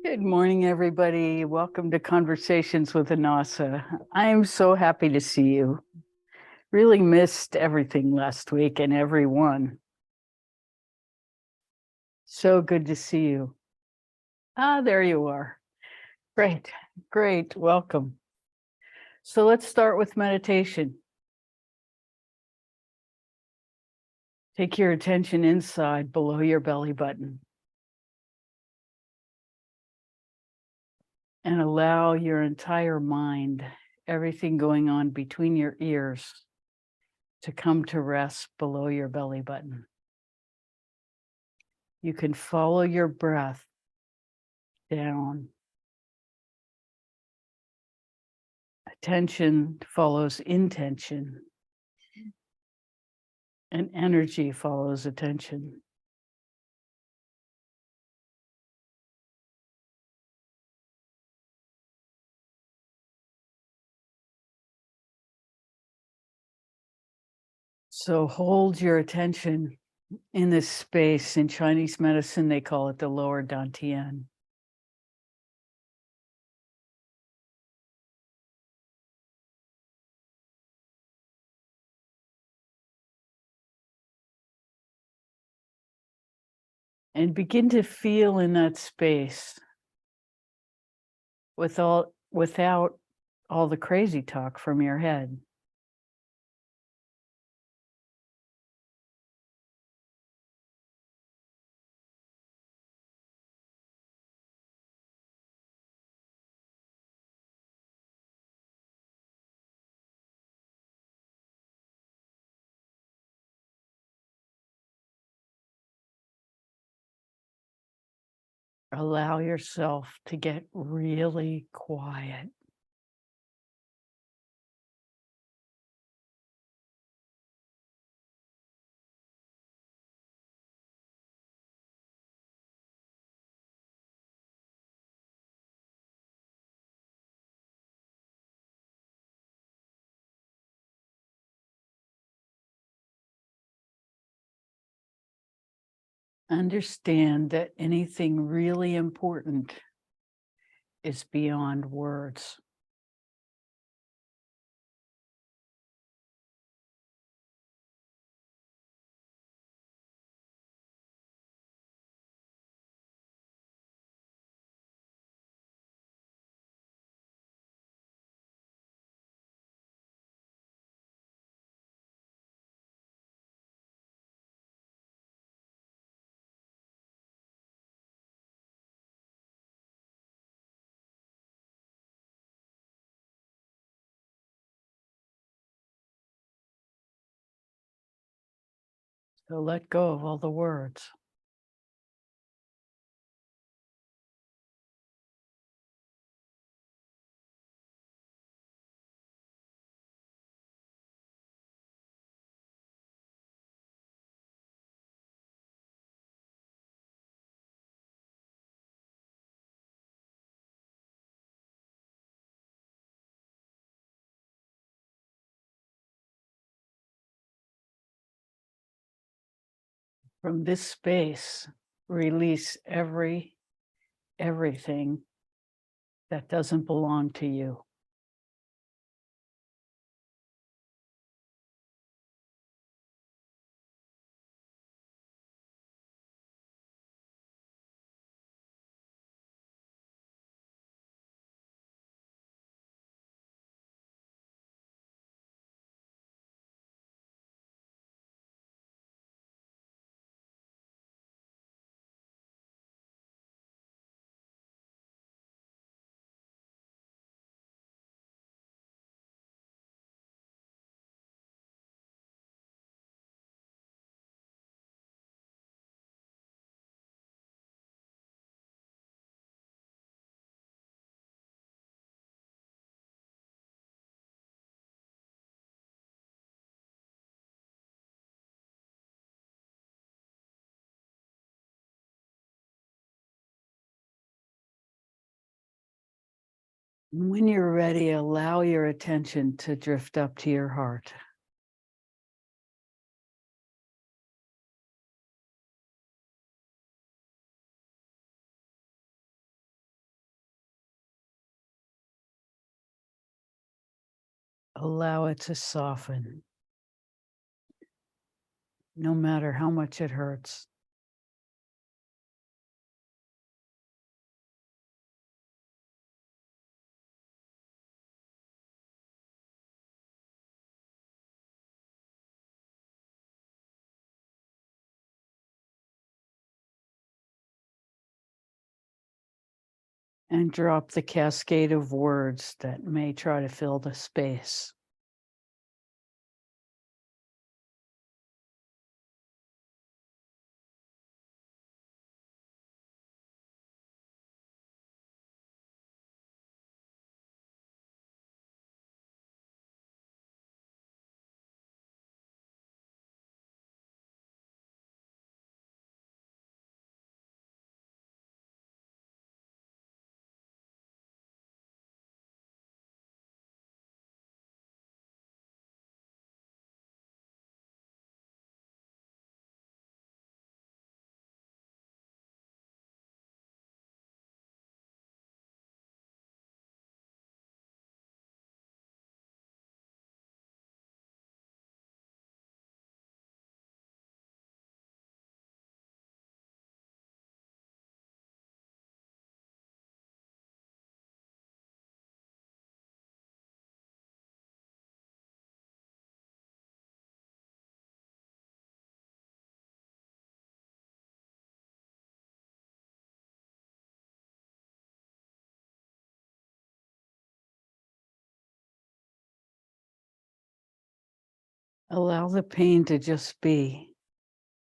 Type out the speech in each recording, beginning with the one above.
Good morning, everybody. Welcome to Conversations with Anasa. I am so happy to see you. Really missed everything last week and everyone. So good to see you. There you are. Great, great. Welcome. So let's start with meditation. Take your attention inside below your belly button and allow your entire mind, everything going on between your ears, to come to rest below your belly button. You can follow your breath down. Attention follows intention, and energy follows attention. So hold your attention in this space. In Chinese medicine, they call it the lower dantian. And begin to feel in that space without all the crazy talk from your head. Allow yourself to get really quiet. Understand that anything really important is beyond words. So let go of all the words. From this space, release everything that doesn't belong to you. When you're ready, allow your attention to drift up to your heart. allow it to soften, no matter how much it hurts. And drop the cascade of words that may try to fill the space. Allow the pain to just be.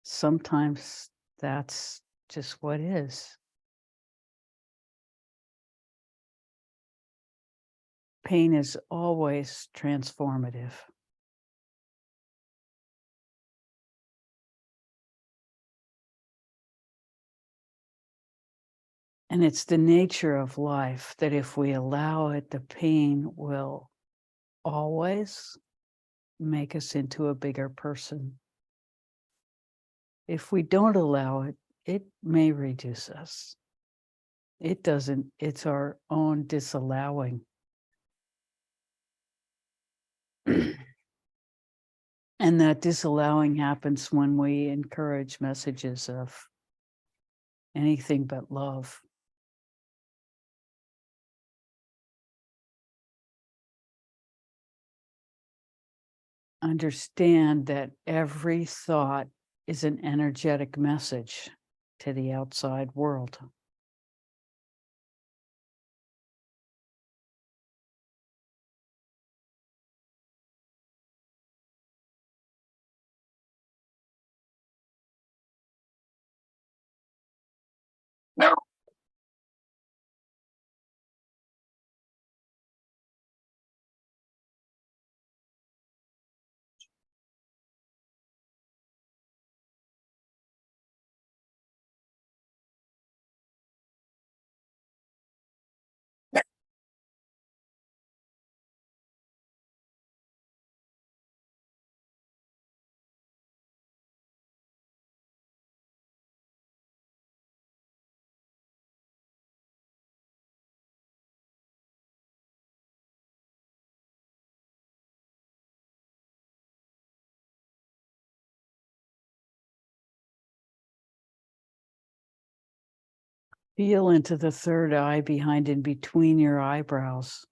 Sometimes that's just what is. Pain is always transformative. And it's the nature of life that if we allow it, the pain will always make us into a bigger person. If we don't allow it, it may reduce us. It doesn't, it's our own disallowing. And that disallowing happens when we encourage messages of anything but love. Understand that every thought is an energetic message to the outside world. Feel into the third eye behind and between your eyebrows.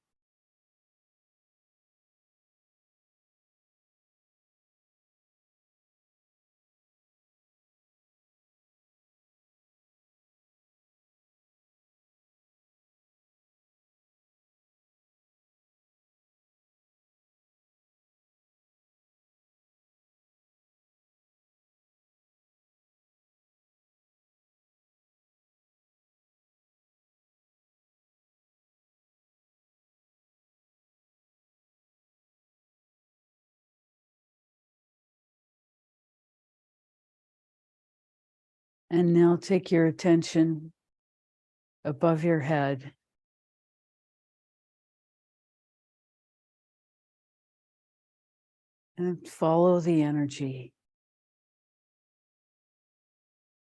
And now take your attention above your head. And follow the energy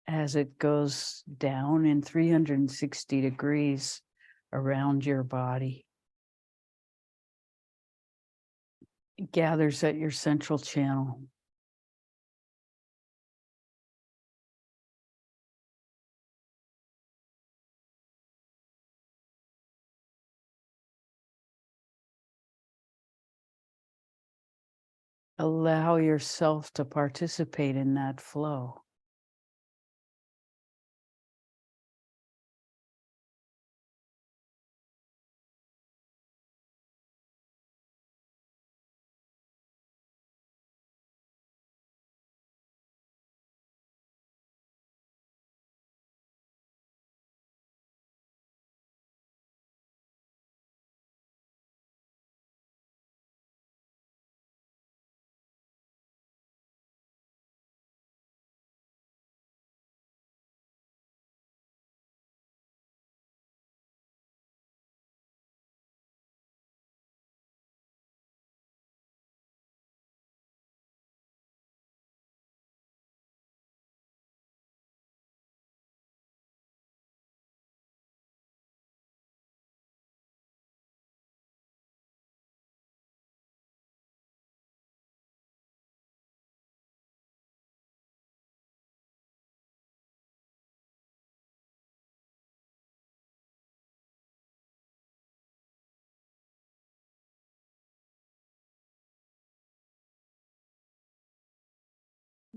as it goes down in 360 degrees around your body. gathers at your central channel. Allow yourself to participate in that flow.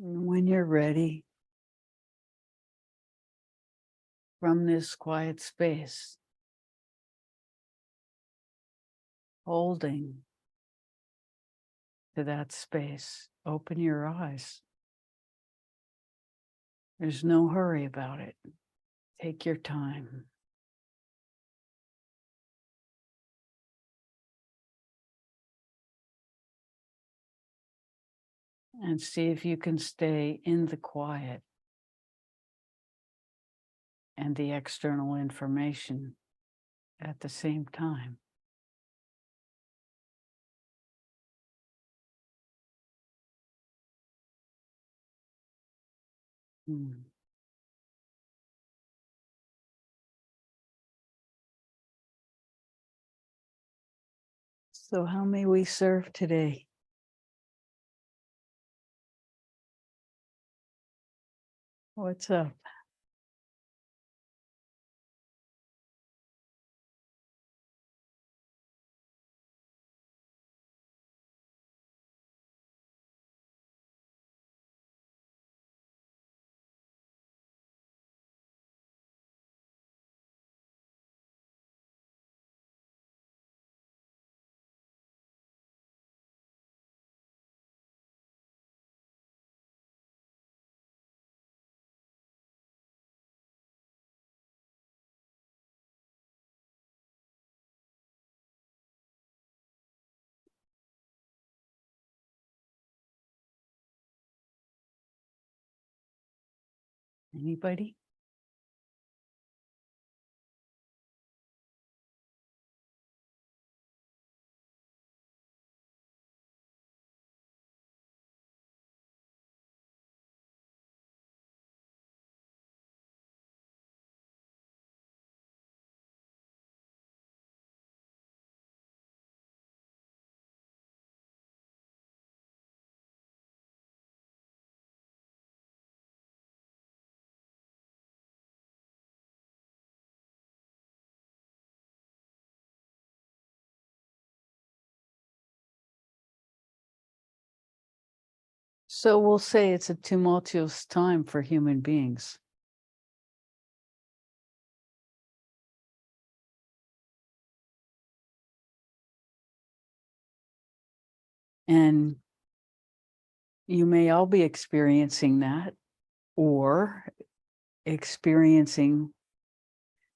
And when you're ready, from this quiet space, holding to that space, open your eyes. There's no hurry about it. Take your time. And see if you can stay in the quiet and the external information at the same time. Hmm. So how may we serve today? What's up? Anybody? So we'll say it's a tumultuous time for human beings. And you may all be experiencing that or experiencing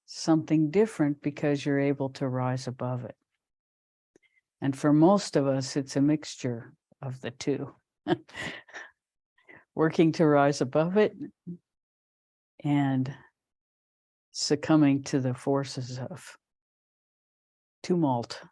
something different because you're able to rise above it. And for most of us, it's a mixture of the two. Working to rise above it and succumbing to the forces of tumult.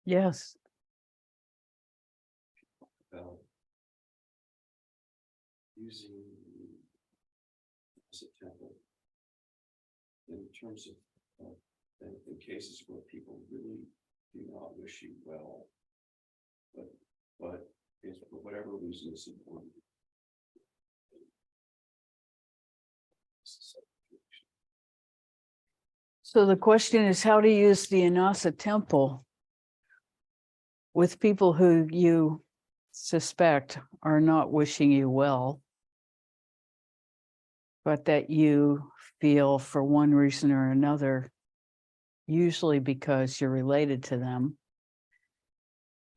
Yes. about using as a template in terms of in cases where people really do not wish you well, but is for whatever reason it's important. So the question is how to use the Anasa temple with people who you suspect are not wishing you well, but that you feel for one reason or another, usually because you're related to them,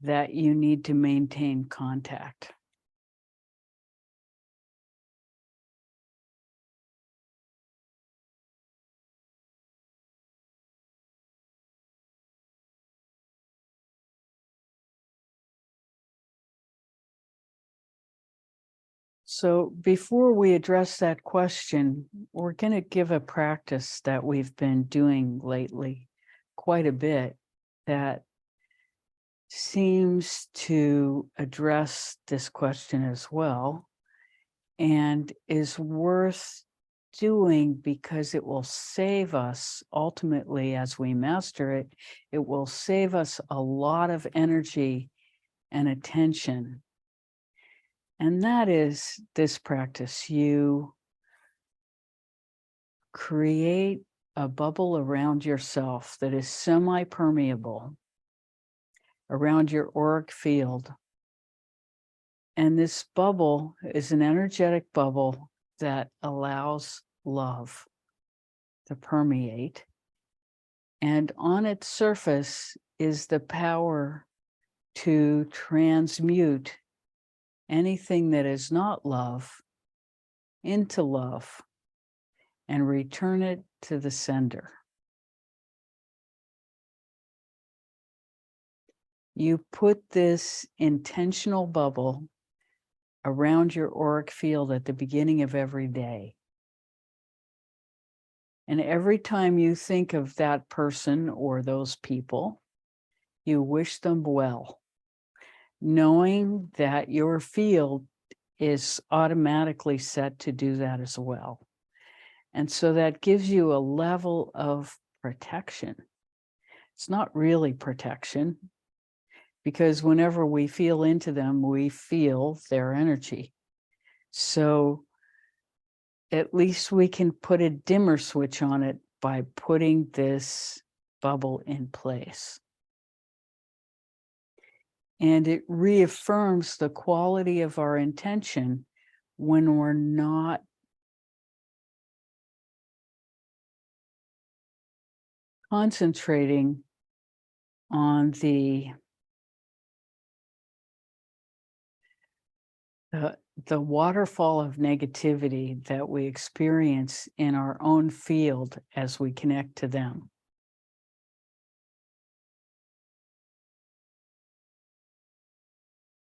that you need to maintain contact. So before we address that question, we're going to give a practice that we've been doing lately quite a bit that seems to address this question as well and is worth doing because it will save us ultimately as we master it. It will save us a lot of energy and attention. And that is this practice. You create a bubble around yourself that is semi-permeable around your auric field. And this bubble is an energetic bubble that allows love to permeate. And on its surface is the power to transmute anything that is not love into love and return it to the sender. You put this intentional bubble around your auric field at the beginning of every day. And every time you think of that person or those people, you wish them well, knowing that your field is automatically set to do that as well. And so that gives you a level of protection. It's not really protection, because whenever we feel into them, we feel their energy. So at least we can put a dimmer switch on it by putting this bubble in place. And it reaffirms the quality of our intention when we're not concentrating on the waterfall of negativity that we experience in our own field as we connect to them.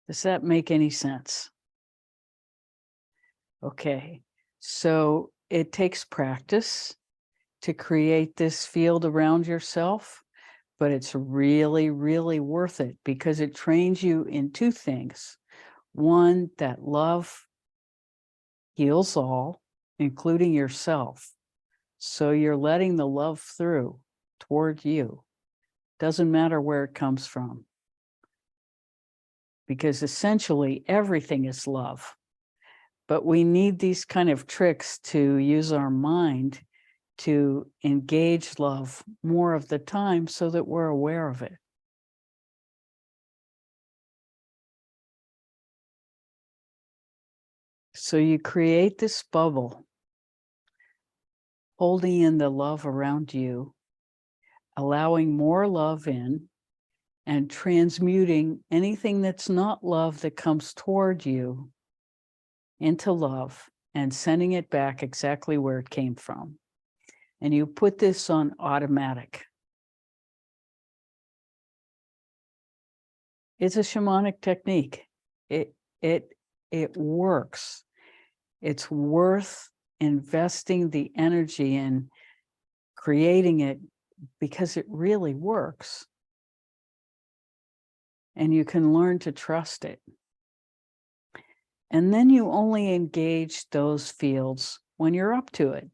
Does that make any sense? Okay, so it takes practice to create this field around yourself, but it's really, really worth it because it trains you in two things. One, that love heals all, including yourself. So you're letting the love through toward you. Doesn't matter where it comes from. Because essentially everything is love. But we need these kind of tricks to use our mind to engage love more of the time so that we're aware of it. So you create this bubble, holding in the love around you, allowing more love in, and transmuting anything that's not love that comes toward you into love and sending it back exactly where it came from. And you put this on automatic. It's a shamanic technique. It works. It's worth investing the energy in creating it because it really works. and you can learn to trust it. And then you only engage those fields when you're up to it.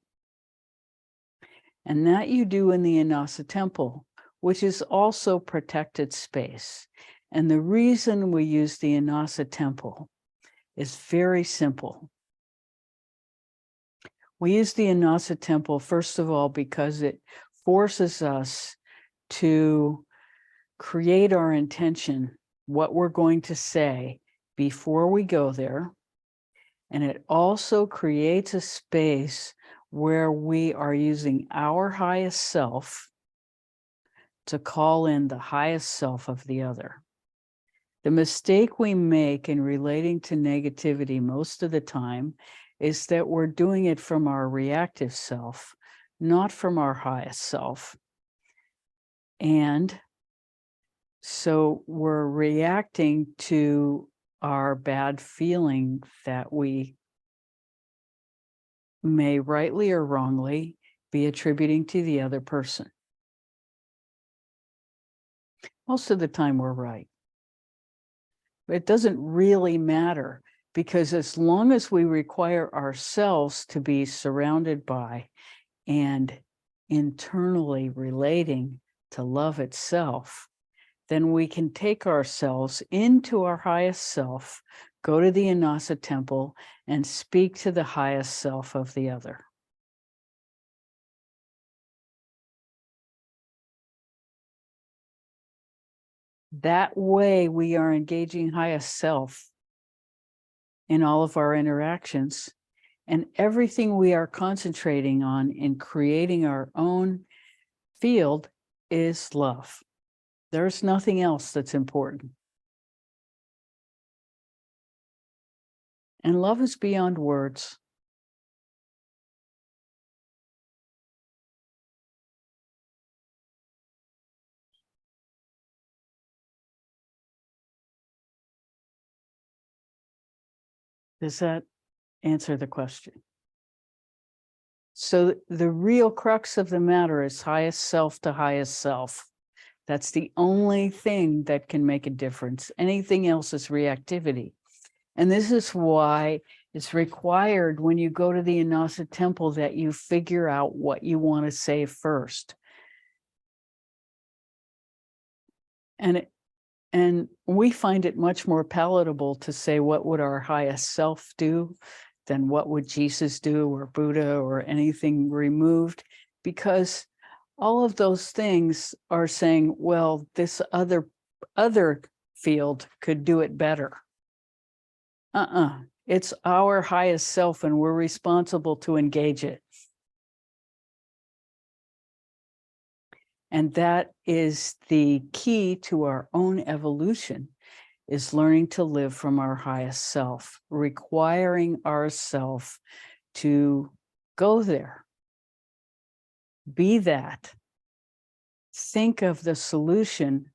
And that you do in the Inasa Temple, which is also protected space. And the reason we use the Inasa Temple is very simple. We use the Inasa Temple, first of all, because it forces us to create our intention, what we're going to say before we go there. And it also creates a space where we are using our highest self to call in the highest self of the other. The mistake we make in relating to negativity most of the time is that we're doing it from our reactive self, not from our highest self. And so we're reacting to our bad feeling that we may rightly or wrongly be attributing to the other person. Most of the time we're right. But it doesn't really matter, because as long as we require ourselves to be surrounded by and internally relating to love itself, then we can take ourselves into our highest self, go to the Inasa Temple, and speak to the highest self of the other. That way we are engaging highest self in all of our interactions, and everything we are concentrating on in creating our own field is love. There's nothing else that's important. And love is beyond words. Does that answer the question? So the real crux of the matter is highest self to highest self. That's the only thing that can make a difference. Anything else is reactivity. And this is why it's required when you go to the Inasa Temple that you figure out what you want to say first. And we find it much more palatable to say, what would our highest self do, than what would Jesus do, or Buddha, or anything removed, because all of those things are saying, well, this other field could do it better. It's our highest self, and we're responsible to engage it. And that is the key to our own evolution, is learning to live from our highest self, requiring ourself to go there, be that, think of the solution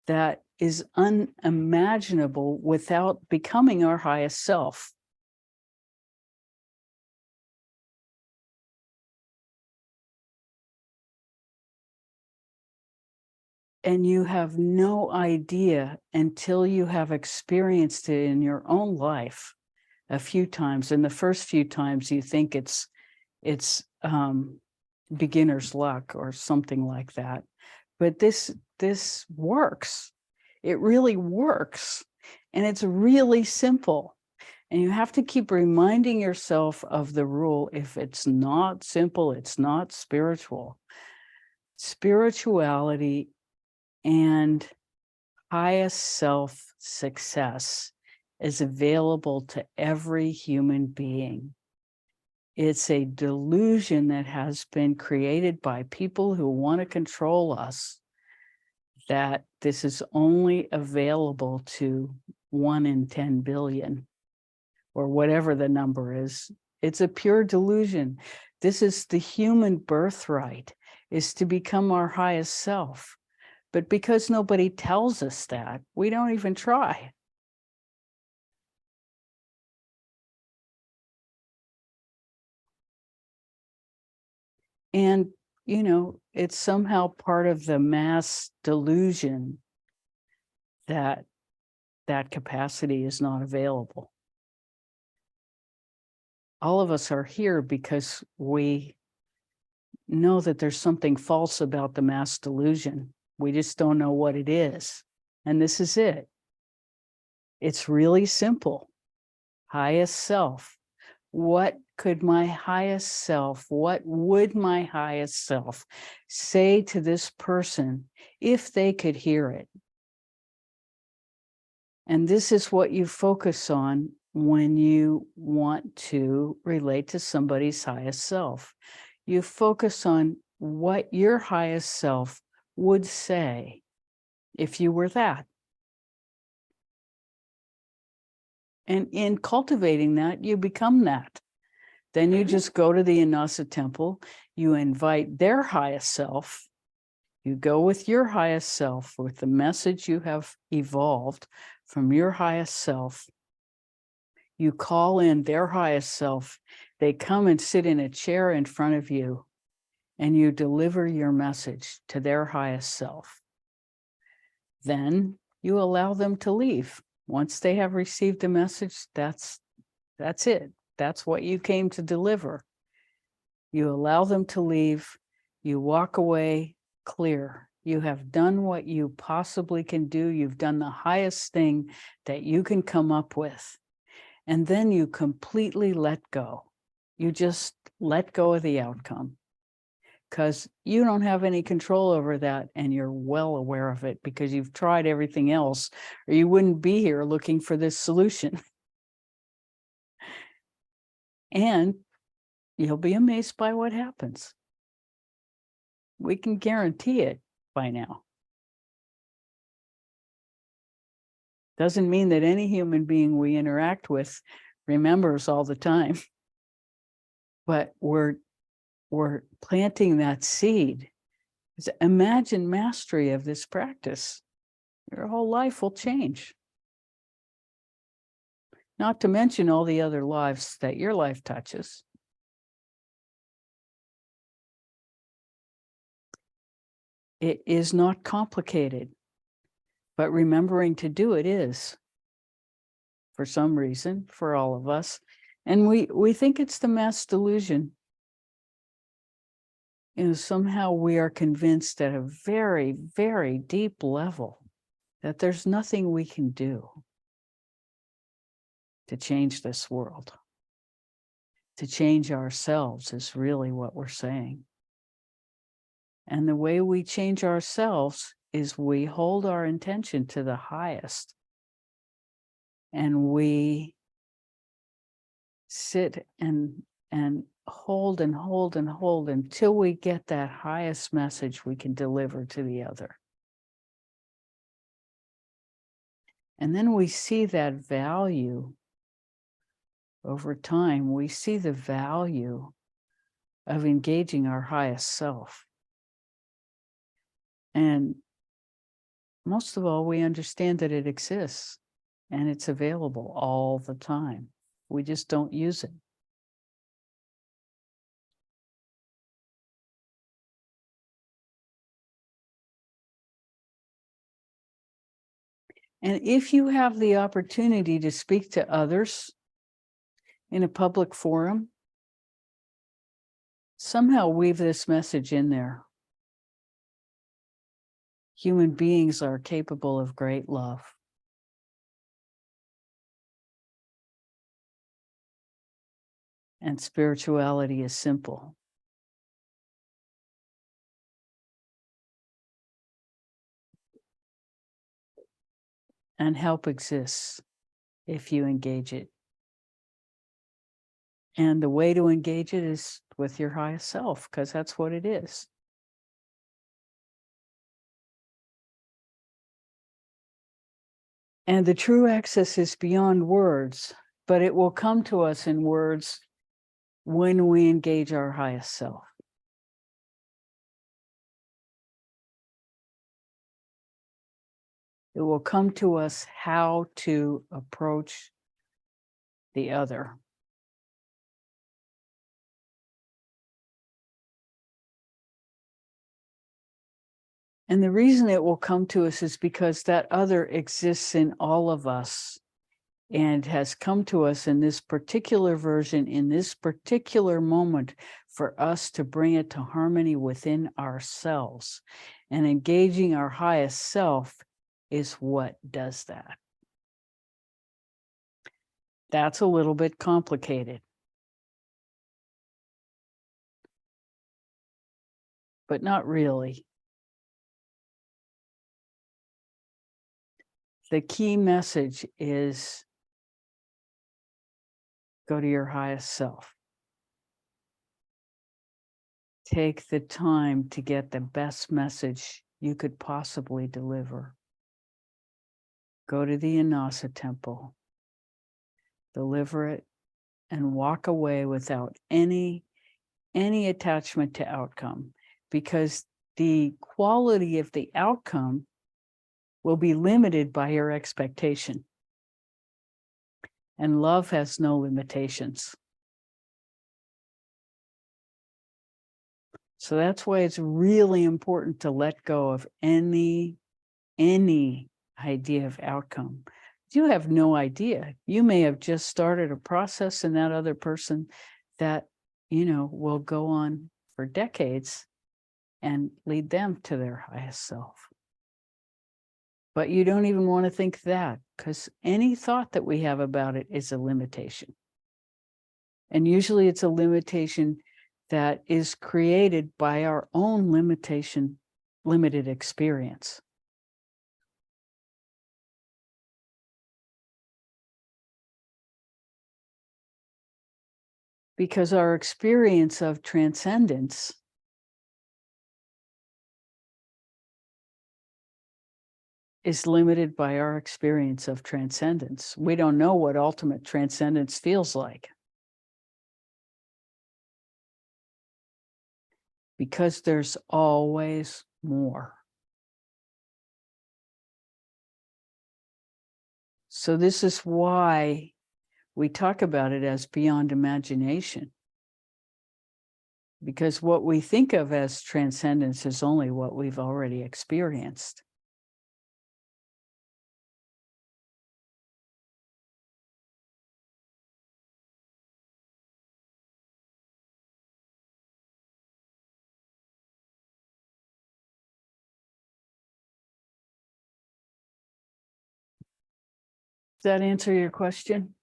that is unimaginable without becoming our highest self. And you have no idea until you have experienced it in your own life a few times. And the first few times you think it's beginner's luck or something like that. But this works. It really works. And it's really simple. And you have to keep reminding yourself of the rule. If it's not simple, it's not spiritual. Spirituality and highest self success is available to every human being. It's a delusion that has been created by people who want to control us, that this is only available to 1 in 10 billion, or whatever the number is. It's a pure delusion. This is the human birthright, is to become our highest self. But because nobody tells us that, we don't even try. And, you know, it's somehow part of the mass delusion that that capacity is not available. All of us are here because we know that there's something false about the mass delusion. We just don't know what it is. And this is it. It's really simple. Highest self. What could my highest self, what would my highest self say to this person if they could hear it? And this is what you focus on when you want to relate to somebody's highest self. You focus on what your highest self would say if you were that. And in cultivating that, you become that. Then you just go to the Inasa temple, you invite their highest self, you go with your highest self, with the message you have evolved from your highest self. You call in their highest self, they come and sit in a chair in front of you, and you deliver your message to their highest self. Then you allow them to leave. Once they have received the message, that's it. That's what you came to deliver. You allow them to leave. You walk away clear. You have done what you possibly can do. You've done the highest thing that you can come up with. And then you completely let go. You just let go of the outcome, because you don't have any control over that, and you're well aware of it because you've tried everything else, or you wouldn't be here looking for this solution. And you'll be amazed by what happens. We can guarantee it by now. Doesn't mean that any human being we interact with remembers all the time, but we're planting that seed. Imagine mastery of this practice. Your whole life will change. Not to mention all the other lives that your life touches. It is not complicated, but remembering to do it is, for some reason, for all of us. And we think it's the mass delusion. You know, somehow we are convinced at a very, very deep level that there's nothing we can do to change this world. To change ourselves is really what we're saying. And the way we change ourselves is we hold our intention to the highest. And we sit and hold and hold and hold until we get that highest message we can deliver to the other. And then we see that value over time. We see the value of engaging our highest self. And most of all, we understand that it exists and it's available all the time. We just don't use it. And if you have the opportunity to speak to others in a public forum, somehow weave this message in there. Human beings are capable of great love. And spirituality is simple. And help exists if you engage it. And the way to engage it is with your highest self, because that's what it is. And the true access is beyond words, but it will come to us in words when we engage our highest self. It will come to us how to approach the other. And the reason it will come to us is because that other exists in all of us and has come to us in this particular version, in this particular moment, for us to bring it to harmony within ourselves. And engaging our highest self is what does that. That's a little bit complicated. But not really. The key message is go to your highest self. Take the time to get the best message you could possibly deliver. Go to the Inasa temple, deliver it, and walk away without any attachment to outcome, because the quality of the outcome will be limited by your expectation. And love has no limitations. So that's why it's really important to let go of any idea of outcome. You have no idea. You may have just started a process in that other person that, will go on for decades and lead them to their highest self. But you don't even want to think that, because any thought that we have about it is a limitation. And usually it's a limitation that is created by our own limited experience. Because our experience of transcendence is limited by our experience of transcendence. We don't know what ultimate transcendence feels like. Because there's always more. So this is why we talk about it as beyond imagination. Because what we think of as transcendence is only what we've already experienced. Does that answer your question?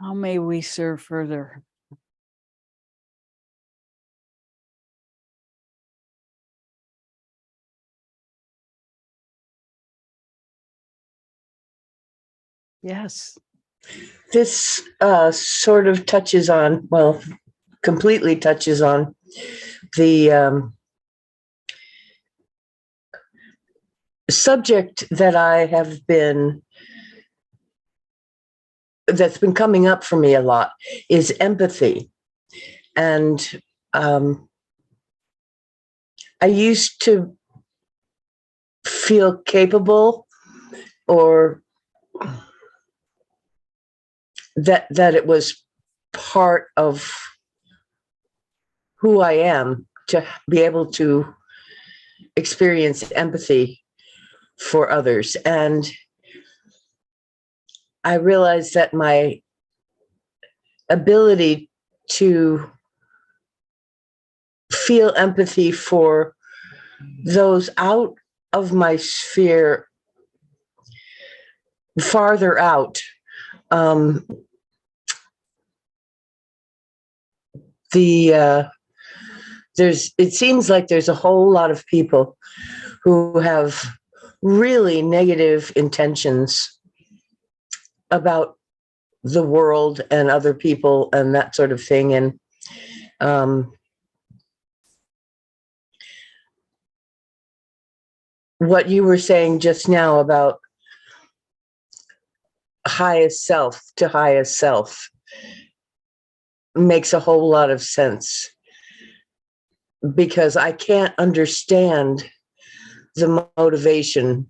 How may we serve further? Yes. This sort of touches on, well, completely touches on the subject that that's been coming up for me a lot is empathy. And I used to feel capable, or that it was part of who I am to be able to experience empathy for others. And I realized that my ability to feel empathy for those out of my sphere, farther out, it seems like there's a whole lot of people who have really negative intentions about the world and other people and that sort of thing. And what you were saying just now about highest self to highest self makes a whole lot of sense, because I can't understand the motivation,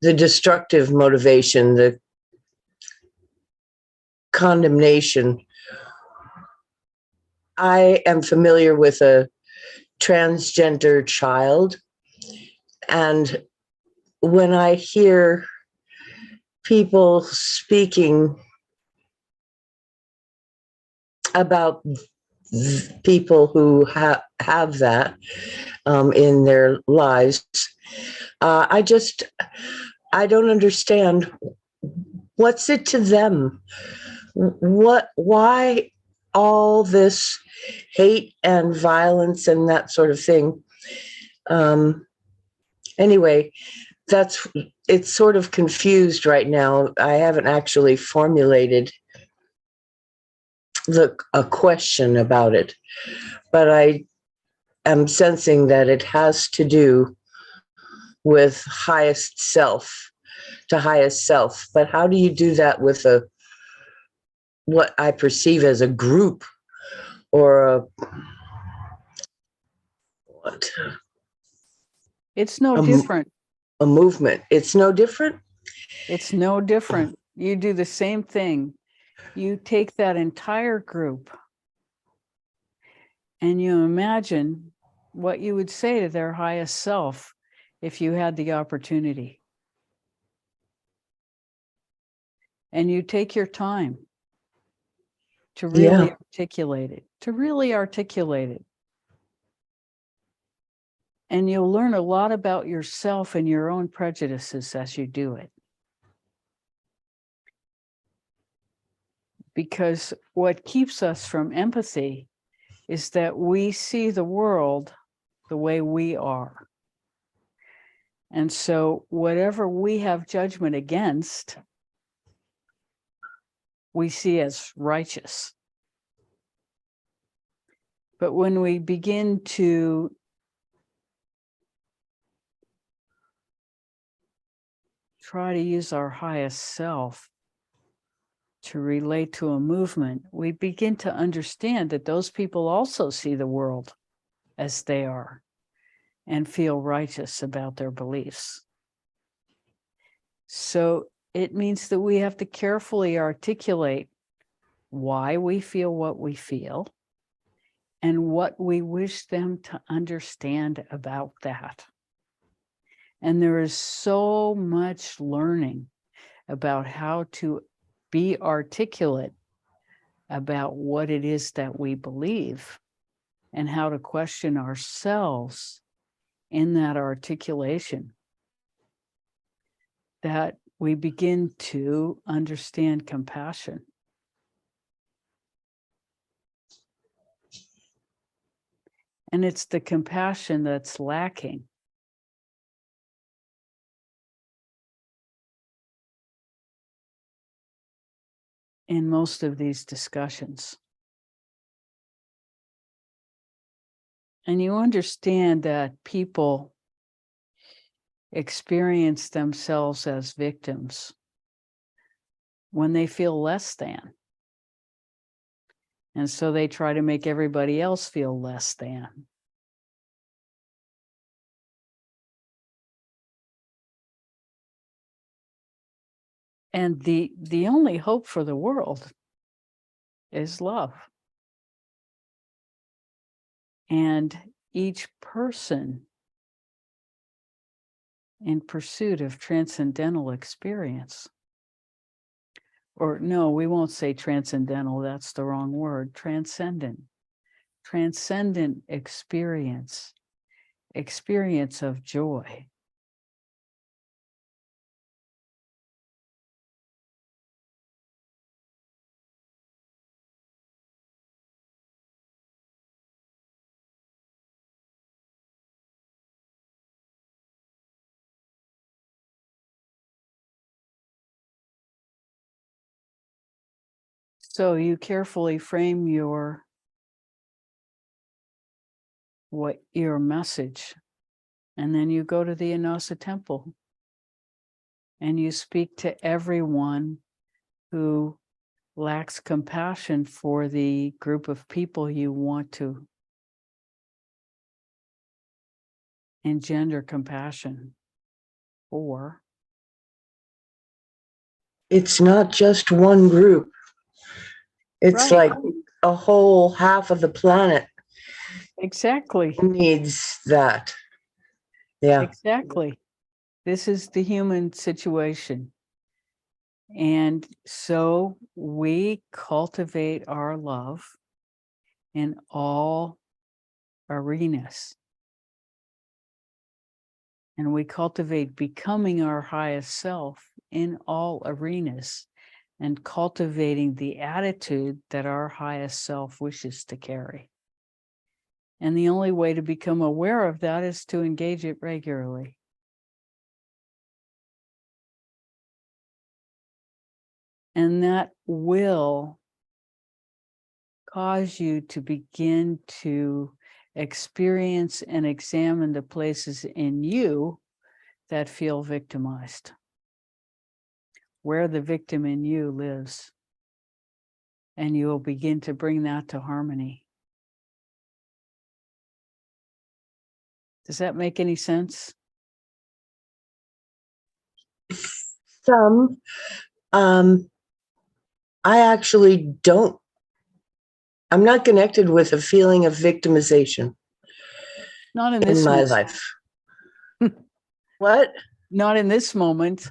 the destructive motivation, the condemnation I am familiar with a transgender child, and when I hear people speaking about people who have that in their lives, I don't understand. What's it to them? Why all this hate and violence and that sort of thing? Anyway, it's sort of confused right now. I haven't actually formulated a question about it, but I am sensing that it has to do with highest self to highest self. But how do you do that with what I perceive as a group or what It's no a, different. a movement? It's no different. It's no different. You do the same thing. You take that entire group and you imagine what you would say to their highest self if you had the opportunity. And you take your time to really articulate it, And you'll learn a lot about yourself and your own prejudices as you do it. Because what keeps us from empathy is that we see the world the way we are. And so whatever we have judgment against, we see as righteous. But when we begin to try to use our highest self to relate to a movement, we begin to understand that those people also see the world as they are and feel righteous about their beliefs. So it means that we have to carefully articulate why we feel what we feel and what we wish them to understand about that. And there is so much learning about how to be articulate about what it is that we believe and how to question ourselves in that articulation, that we begin to understand compassion. And it's the compassion that's lacking. In most of these discussions. And you understand that people experience themselves as victims when they feel less than. And so they try to make everybody else feel less than. And the only hope for the world is love. And each person in pursuit of transcendental experience, or no, we won't say transcendental, that's the wrong word, transcendent experience of joy. So you carefully frame your message, and then you go to the Inasa temple and you speak to everyone who lacks compassion for the group of people you want to engender compassion for. It's not just one group. It's Right. like a whole half of the planet Exactly. needs that. Yeah. Exactly. This is the human situation. And so we cultivate our love in all arenas. And we cultivate becoming our highest self in all arenas and cultivating the attitude that our highest self wishes to carry. And the only way to become aware of that is to engage it regularly. And that will cause you to begin to experience and examine the places in you that feel victimized, where the victim in you lives. And you will begin to bring that to harmony. Does that make any sense? Some, I actually don't, I'm not connected with a feeling of victimization Not in in this my moment. life. What? Not in this moment.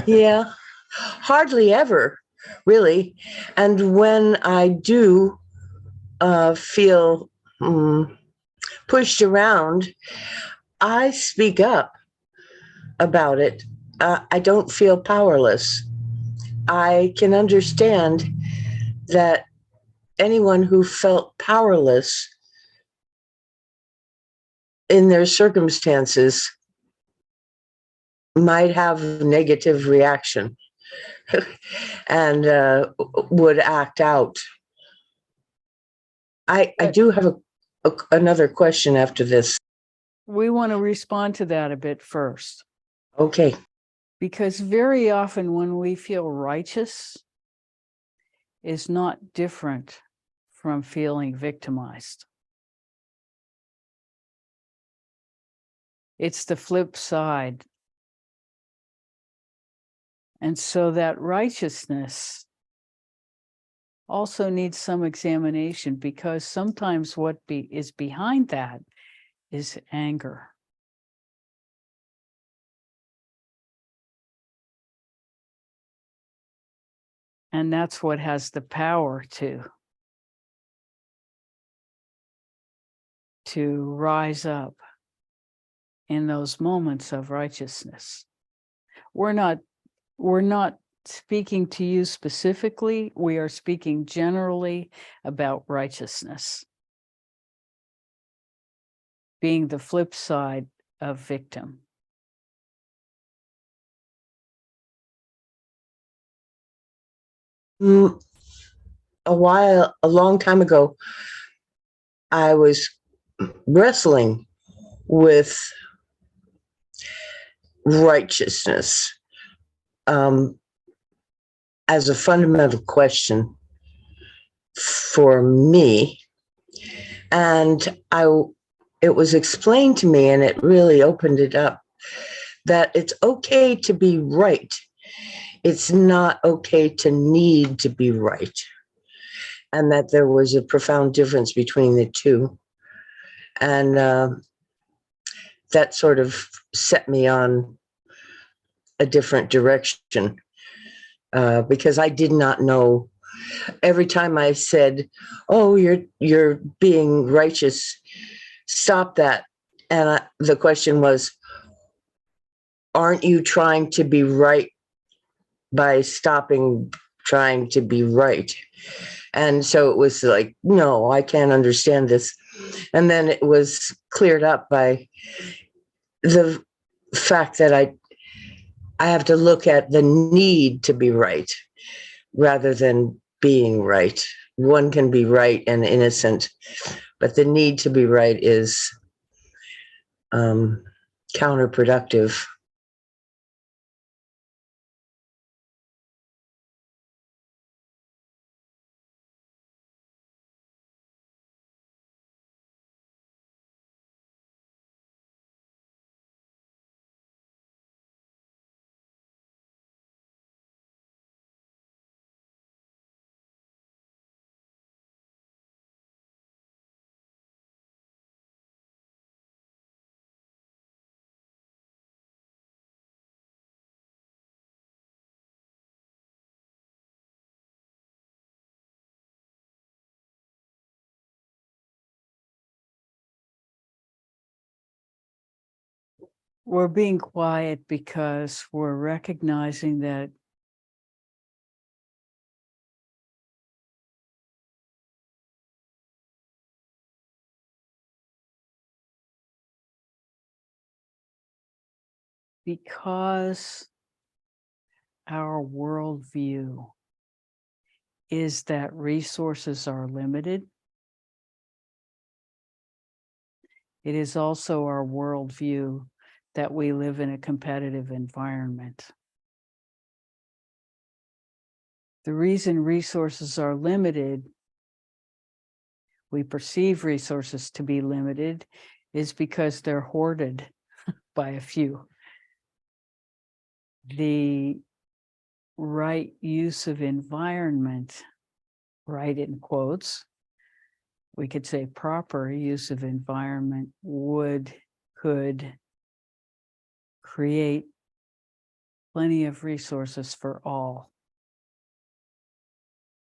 Yeah, hardly ever, really. And when I do feel pushed around, I speak up about it. I don't feel powerless. I can understand that anyone who felt powerless in their circumstances might have a negative reaction and would act out. I do have another question after this. We want to respond to that a bit first, Okay. because very often when we feel righteous is not different from feeling victimized. It's the flip side. And so that righteousness also needs some examination, because sometimes what is behind that is anger. And that's what has the power to rise up in those moments of righteousness. We're not speaking to you specifically. We are speaking generally about righteousness being the flip side of victim. Mm, a long time ago, I was wrestling with righteousness um, as a fundamental question for me. And it was explained to me, and it really opened it up, that it's okay to be right. It's not okay to need to be right. And that there was a profound difference between the two. And that sort of set me on a different direction because I did not know. Every time I said, "Oh, you're being righteous," stop that. And the question was, "Aren't you trying to be right by stopping trying to be right?" And so it was like, "No, I can't understand this." And then it was cleared up by the fact that I have to look at the need to be right rather than being right. One can be right and innocent, but the need to be right is counterproductive. we're being quiet because we're recognizing that because our worldview is that resources are limited, it is also our worldview that we live in a competitive environment. The reason resources are limited, we perceive resources to be limited, is because they're hoarded by a few. The right use of environment, right in quotes, we could say proper use of environment could create plenty of resources for all.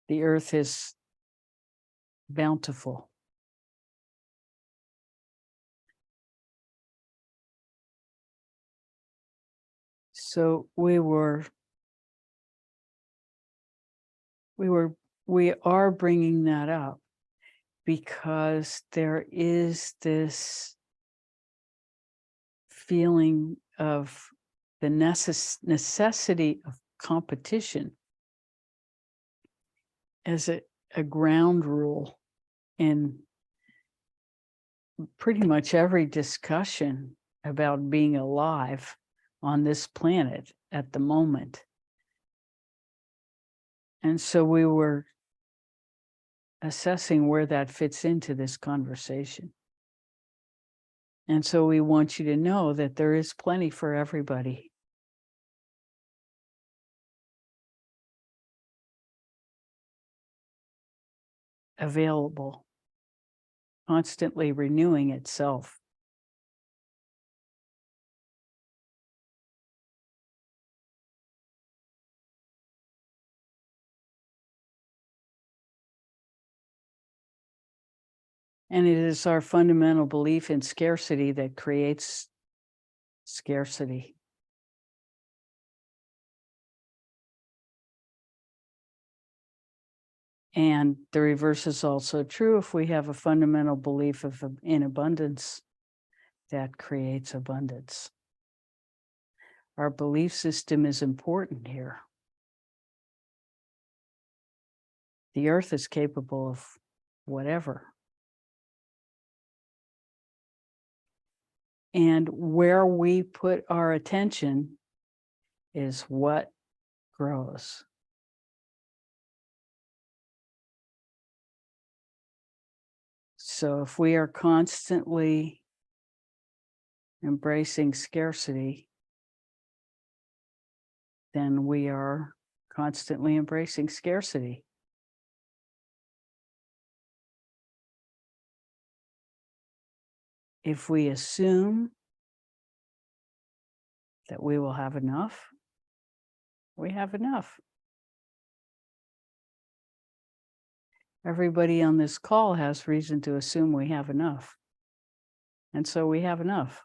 The earth is bountiful. So we are bringing that up because there is this feeling of the necessity of competition as a ground rule in pretty much every discussion about being alive on this planet at the moment. And so we were assessing where that fits into this conversation. And so we want you to know that there is plenty for everybody. Available, constantly renewing itself. And it is our fundamental belief in scarcity that creates scarcity. And the reverse is also true. If we have a fundamental belief in abundance, that creates abundance. Our belief system is important here. The earth is capable of whatever. And where we put our attention is what grows. So if we are constantly embracing scarcity, then we are constantly embracing scarcity. If we assume that we will have enough, we have enough. Everybody on this call has reason to assume we have enough. And so we have enough.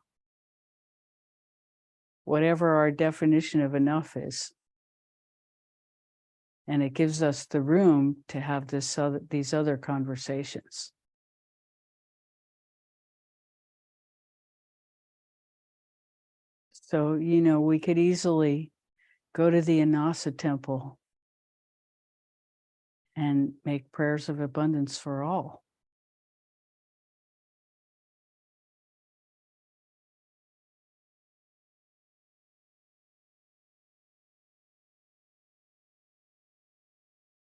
Whatever our definition of enough is. And it gives us the room to have these other conversations. So, we could easily go to the Anasa temple and make prayers of abundance for all.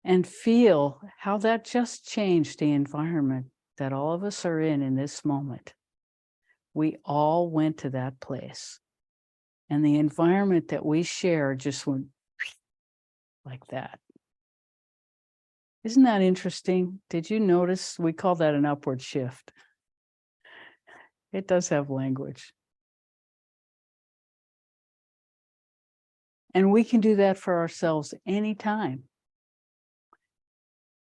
And feel how that just changed the environment that all of us are in this moment. We all went to that place. And the environment that we share just went like that. Isn't that interesting? Did you notice? We call that an upward shift. It does have language. And we can do that for ourselves anytime.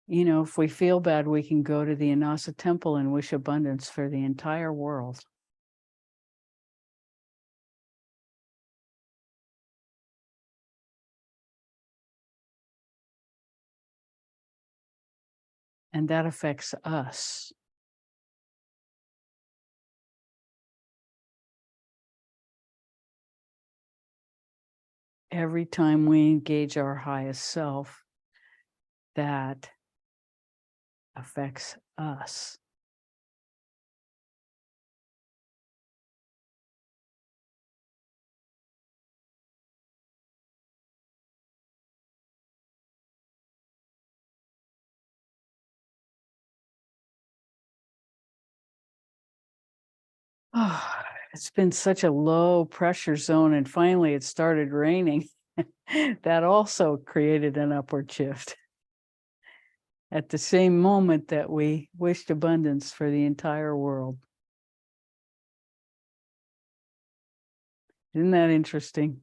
If we feel bad, we can go to the Anasa temple and wish abundance for the entire world. And that affects us. Every time we engage our highest self, that affects us. Oh, it's been such a low pressure zone, and finally it started raining. That also created an upward shift. At the same moment that we wished abundance for the entire world. Isn't that interesting?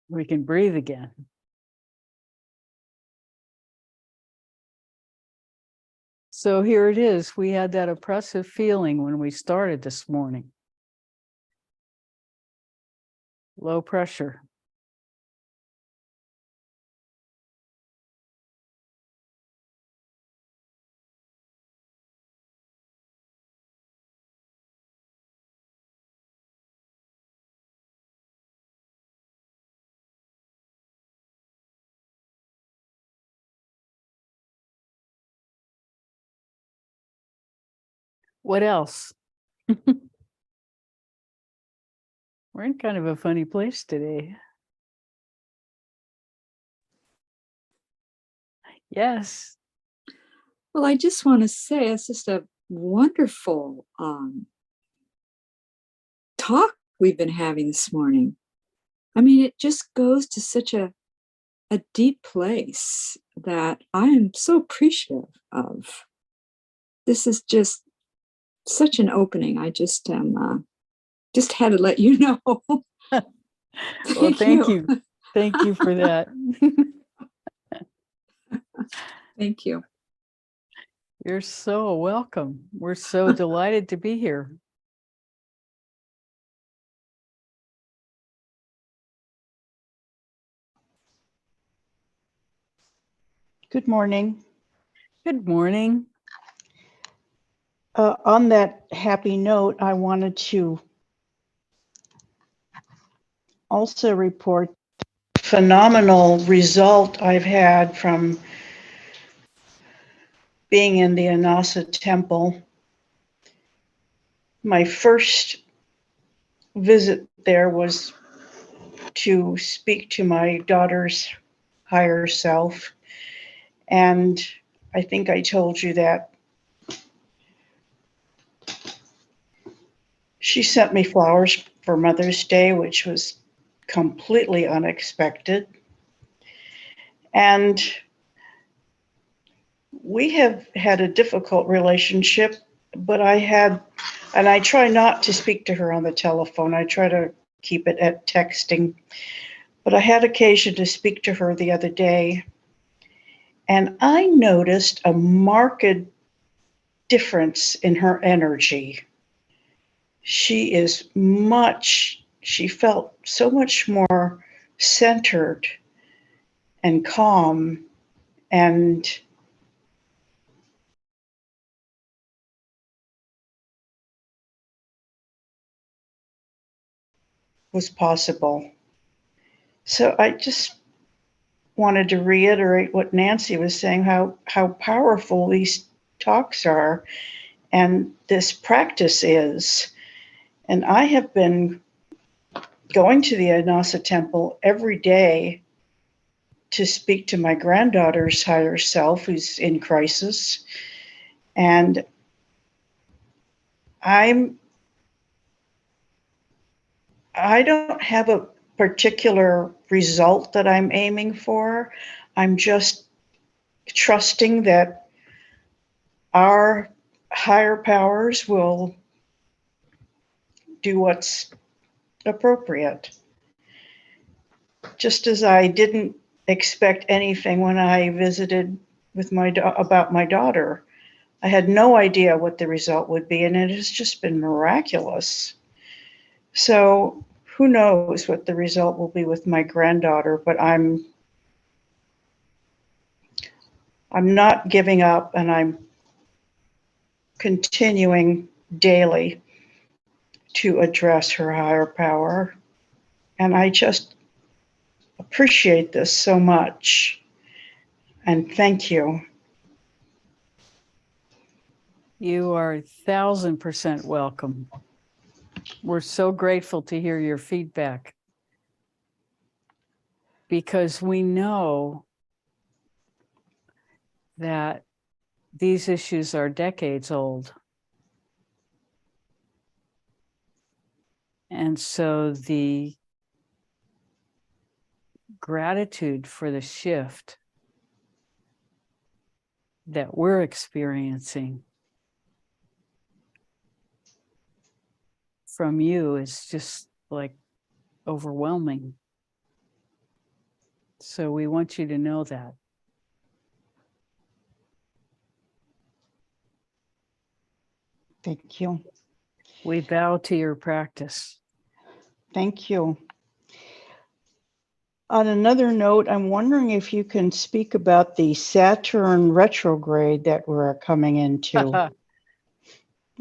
We can breathe again. So here it is. We had that oppressive feeling when we started this morning. Low pressure. What else? We're in kind of a funny place today. Yes. Well, I just want to say it's just a wonderful talk we've been having this morning. I mean, it just goes to such a deep place that I am so appreciative of. This is just such an opening. I just had to let you know. Well, thank you. Thank you for that. Thank you. You're so welcome. We're so delighted to be here. Good morning. Good morning. On that happy note, I wanted to also report the phenomenal result I've had from being in the Anasa Temple. My first visit there was to speak to my daughter's higher self. And I think I told you that she sent me flowers for Mother's Day, which was completely unexpected. And we have had a difficult relationship, but I try not to speak to her on the telephone. I try to keep it at texting. But I had occasion to speak to her the other day, and I noticed a marked difference in her energy. She felt so much more centered and calm and was possible. So I just wanted to reiterate what Nancy was saying, how powerful these talks are and this practice is. And I have been going to the Anasa Temple every day to speak to my granddaughter's higher self who's in crisis. And I don't have a particular result that I'm aiming for. I'm just trusting that our higher powers will do what's appropriate. Just as I didn't expect anything when I visited with about my daughter. I had no idea what the result would be, and it has just been miraculous. So who knows what the result will be with my granddaughter, but I'm not giving up, and I'm continuing daily to address her higher power. And I just appreciate this so much. And thank you. You are 1000% welcome. We're so grateful to hear your feedback, because we know that these issues are decades old. And so the gratitude for the shift that we're experiencing from you is just like overwhelming. So we want you to know that. Thank you. We bow to your practice. Thank you. On another note, I'm wondering if you can speak about the Saturn retrograde that we're coming into,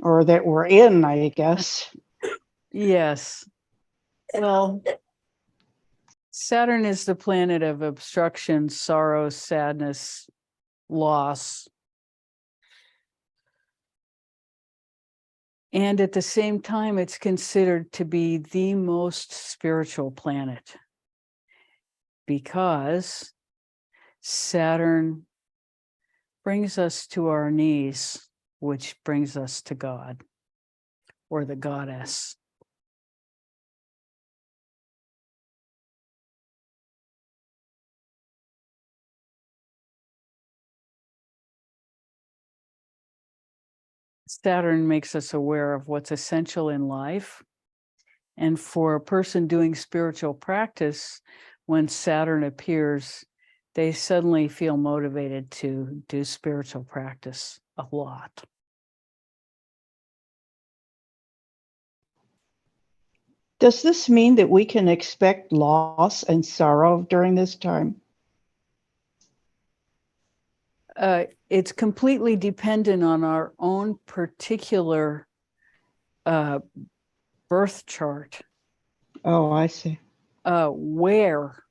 or that we're in, I guess. Yes. Well, Saturn is the planet of obstruction, sorrow, sadness, loss. And at the same time, it's considered to be the most spiritual planet, because Saturn brings us to our knees, which brings us to God or the goddess. Saturn makes us aware of what's essential in life. And for a person doing spiritual practice, when Saturn appears, they suddenly feel motivated to do spiritual practice a lot. Does this mean that we can expect loss and sorrow during this time? It's completely dependent on our own particular birth chart, Oh, I see. where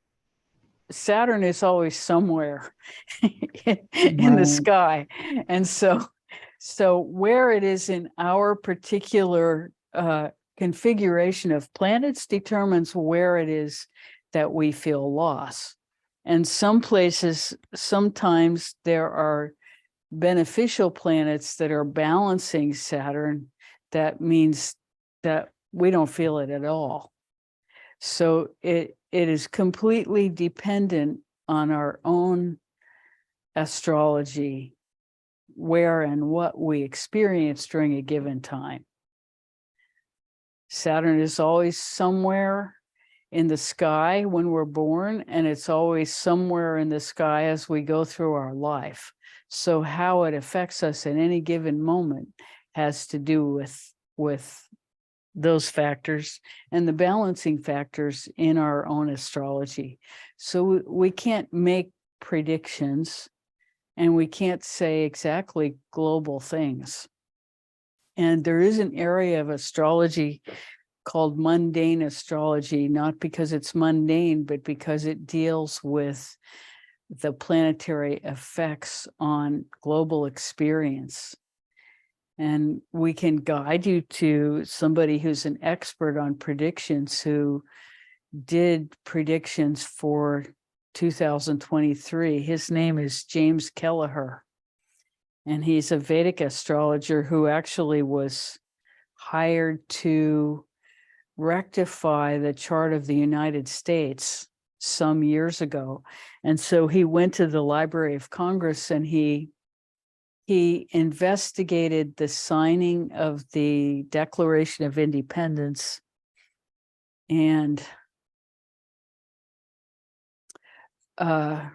Saturn is always somewhere in the Right. sky. And so where it is in our particular configuration of planets determines where it is that we feel loss. And some places, sometimes there are beneficial planets that are balancing Saturn. That means that we don't feel it at all. So it is completely dependent on our own astrology, where and what we experience during a given time. Saturn is always somewhere in the sky when we're born, and it's always somewhere in the sky as we go through our life. So how it affects us at any given moment has to do with those factors and the balancing factors in our own astrology. So we can't make predictions, and we can't say exactly global things. And there is an area of astrology called mundane astrology, not because it's mundane, but because it deals with the planetary effects on global experience. And we can guide you to somebody who's an expert on predictions, who did predictions for 2023. His name is James Kelleher. And he's a Vedic astrologer who actually was hired to rectify the chart of the United States some years ago. And so he went to the Library of Congress and he investigated the signing of the Declaration of Independence and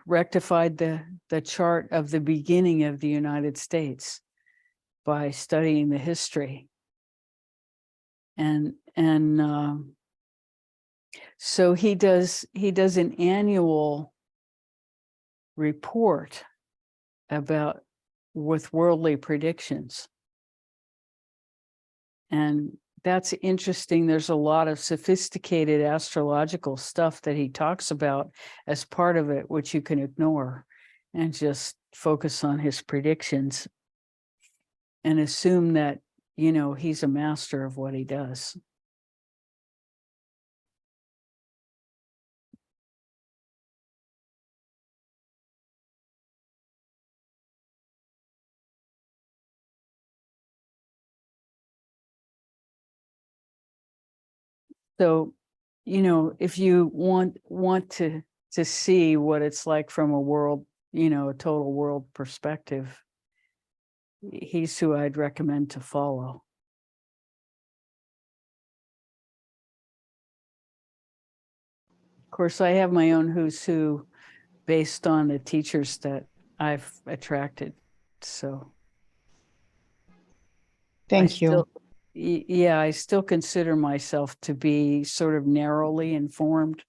rectified the chart of the beginning of the United States by studying the history. And So he does an annual report about with worldly predictions. And that's interesting. There's a lot of sophisticated astrological stuff that he talks about as part of it, which you can ignore and just focus on his predictions and assume that, you know, he's a master of what he does. So, you know, if you want to see what it's like from a world, you know, a total world perspective, he's who I'd recommend to follow. Of course, I have my own who's who based on the teachers that I've attracted. So Thank you. Yeah, I still consider myself to be sort of narrowly informed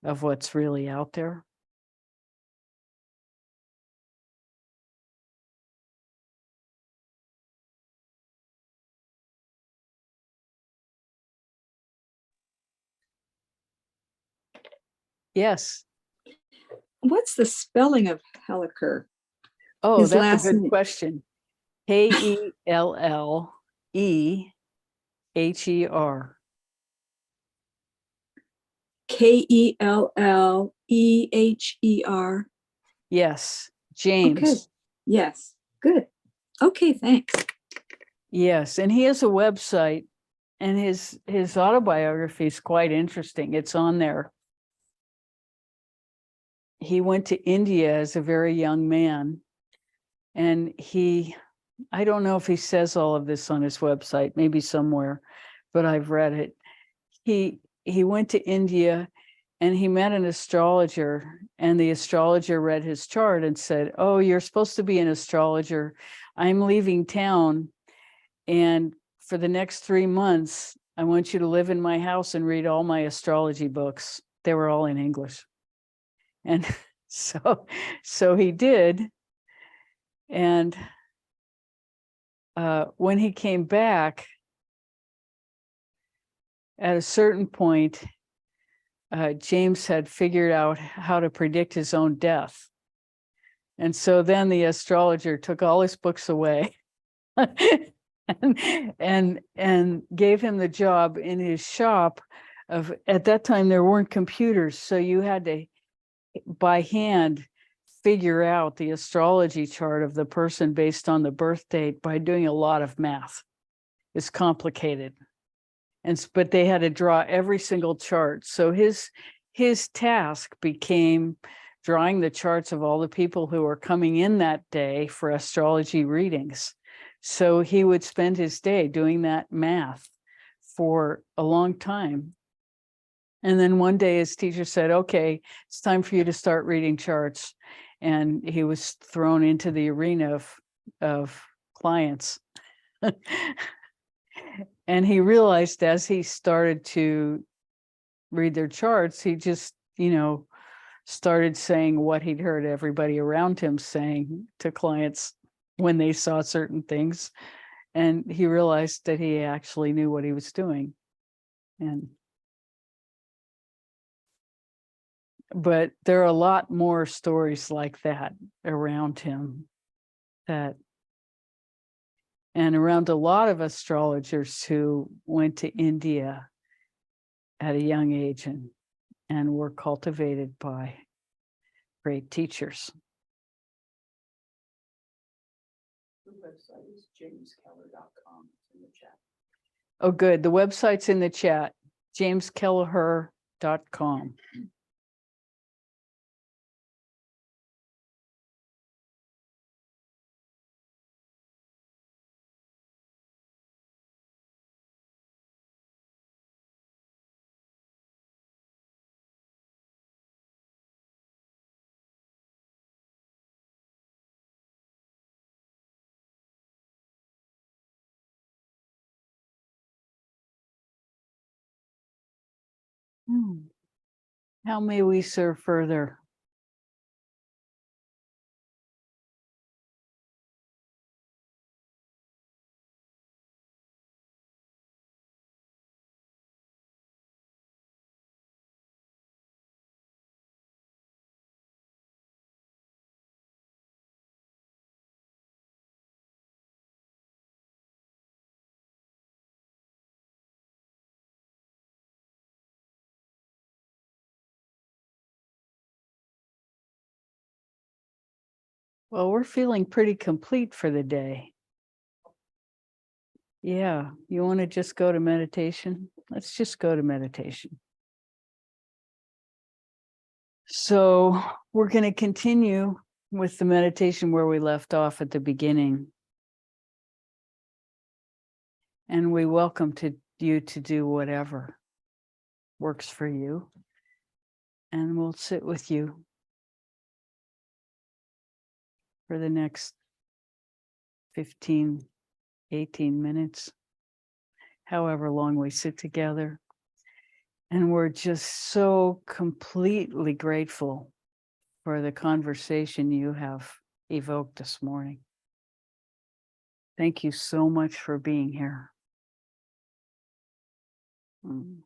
of what's really out there. Yes. What's the spelling of Helliker? Oh, His that's a last good name. question. Kelleher. Kelleher. Yes, Okay. James. Yes. Good. Okay, thanks. Yes, and he has a website, and his autobiography is quite interesting. It's on there. He went to India as a very young man, and I don't know if he says all of this on his website, maybe somewhere, but I've read it. He went to India and he met an astrologer, and the astrologer read his chart and said, "Oh, you're supposed to be an astrologer. I'm leaving town, and for the next 3 months, I want you to live in my house and read all my astrology books." They were all in English. And so he did. And when he came back, at a certain point, James had figured out how to predict his own death. And so then the astrologer took all his books away and gave him the job in his shop of, at that time there weren't computers, so you had to by hand figure out the astrology chart of the person based on the birth date by doing a lot of math. It's complicated. But they had to draw every single chart. So his task became drawing the charts of all the people who were coming in that day for astrology readings. So he would spend his day doing that math for a long time. And then one day his teacher said, "Okay, it's time for you to start reading charts." And he was thrown into the arena of clients. And he realized as he started to read their charts, he just, you know, started saying what he'd heard everybody around him saying to clients when they saw certain things. And he realized that he actually knew what he was doing. But there are a lot more stories like that around him, and around a lot of astrologers who went to India at a young age and were cultivated by great teachers. The website is jameskeller.com. In the chat. Oh, good. The website's in the chat, jameskelleher.com. How may we serve further? Well, we're feeling pretty complete for the day. Yeah, you want to just go to meditation? Let's just go to meditation. So we're going to continue with the meditation where we left off at the beginning. And we welcome you to do whatever works for you. And we'll sit with you for the next 15, 18 minutes, however long we sit together. And we're just so completely grateful for the conversation you have evoked this morning. Thank you so much for being here. Mm.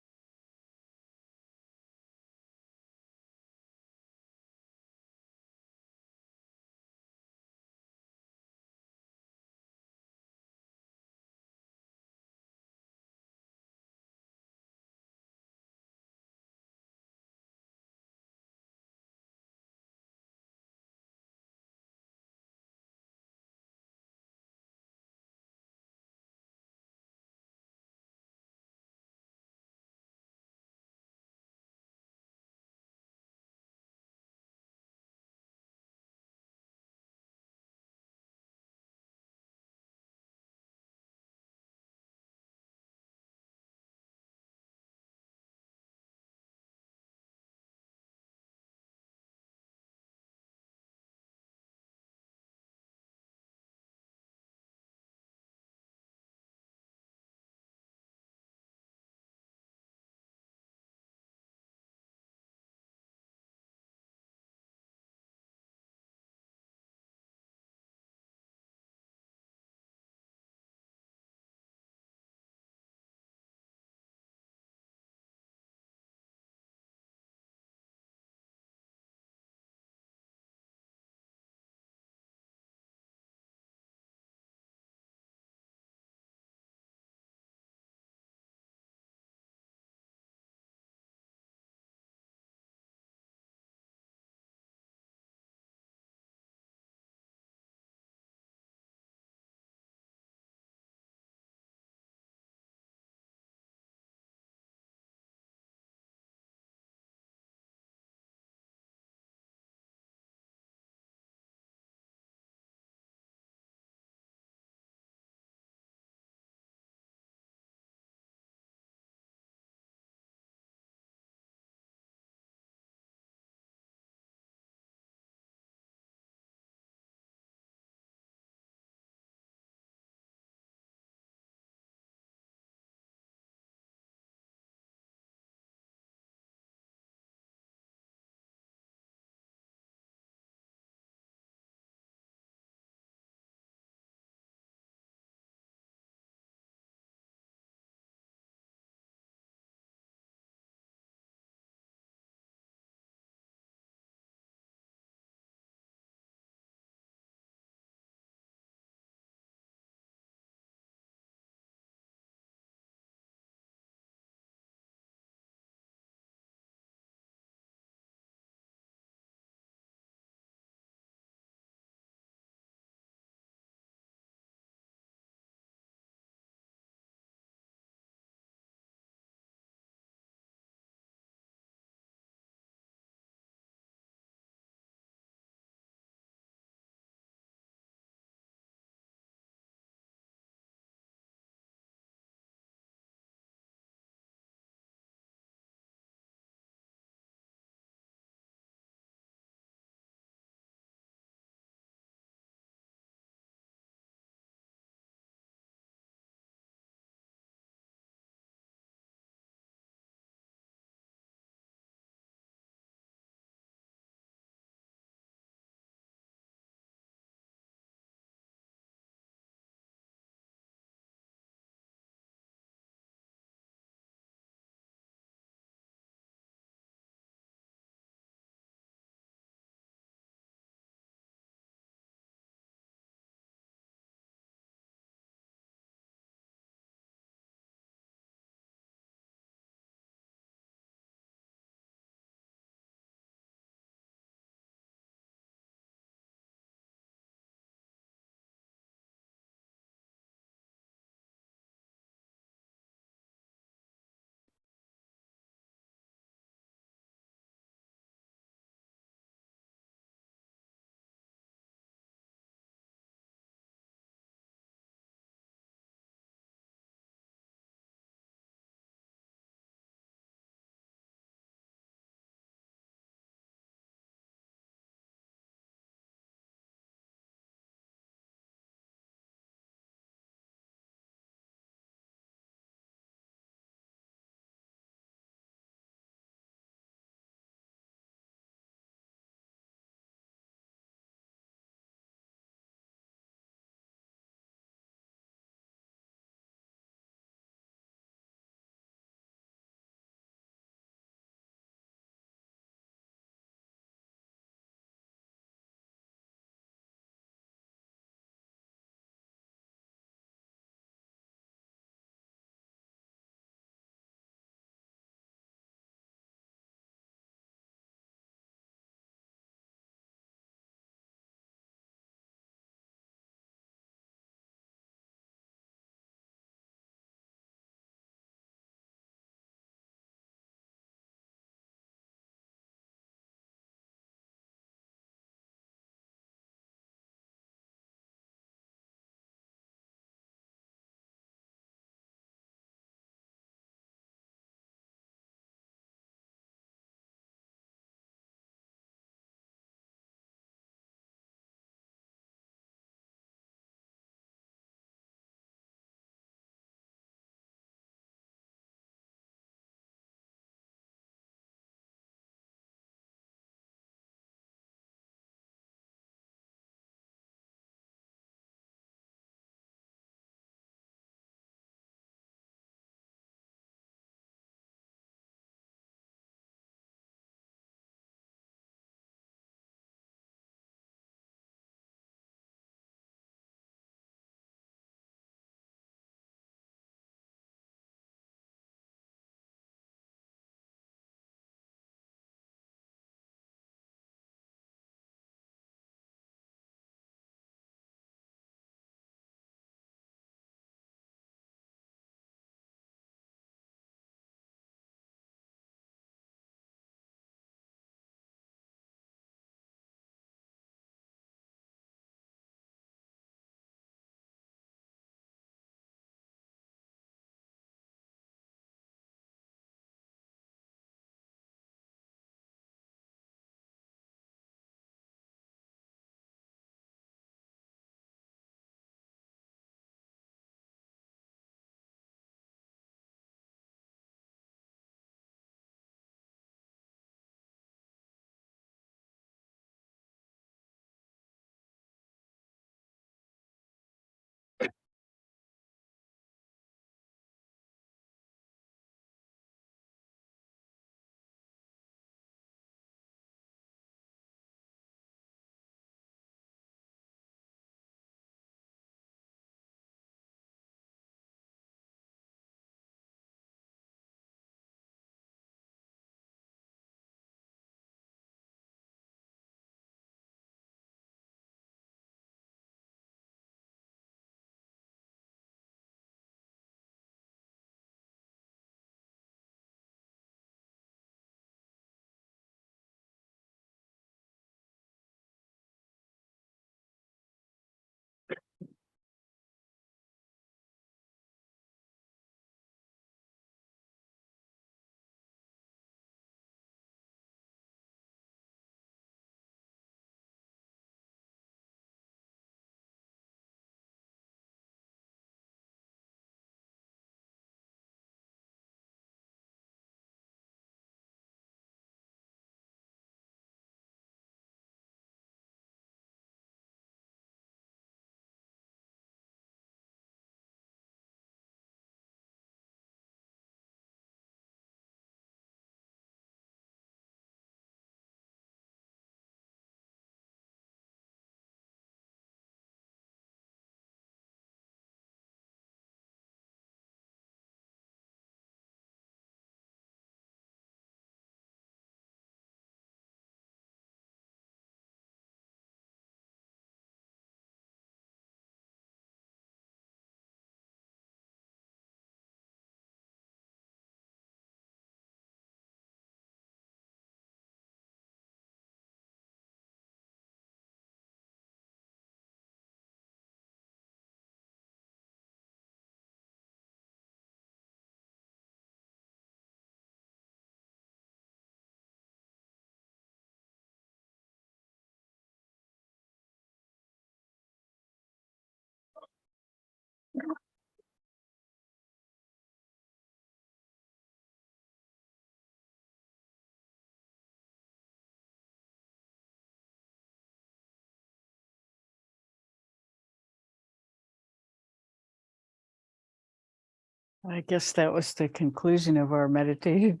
I guess that was the conclusion of our meditation.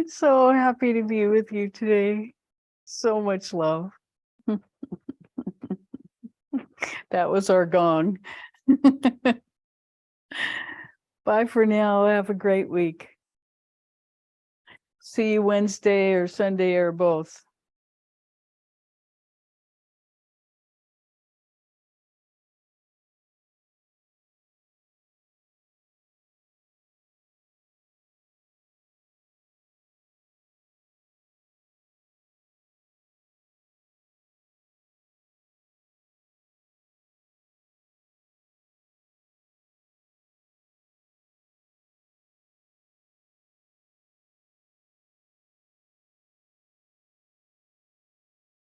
So happy to be with you today. So much love. That was our gong. Bye for now. Have a great week. See you Wednesday or Sunday or both.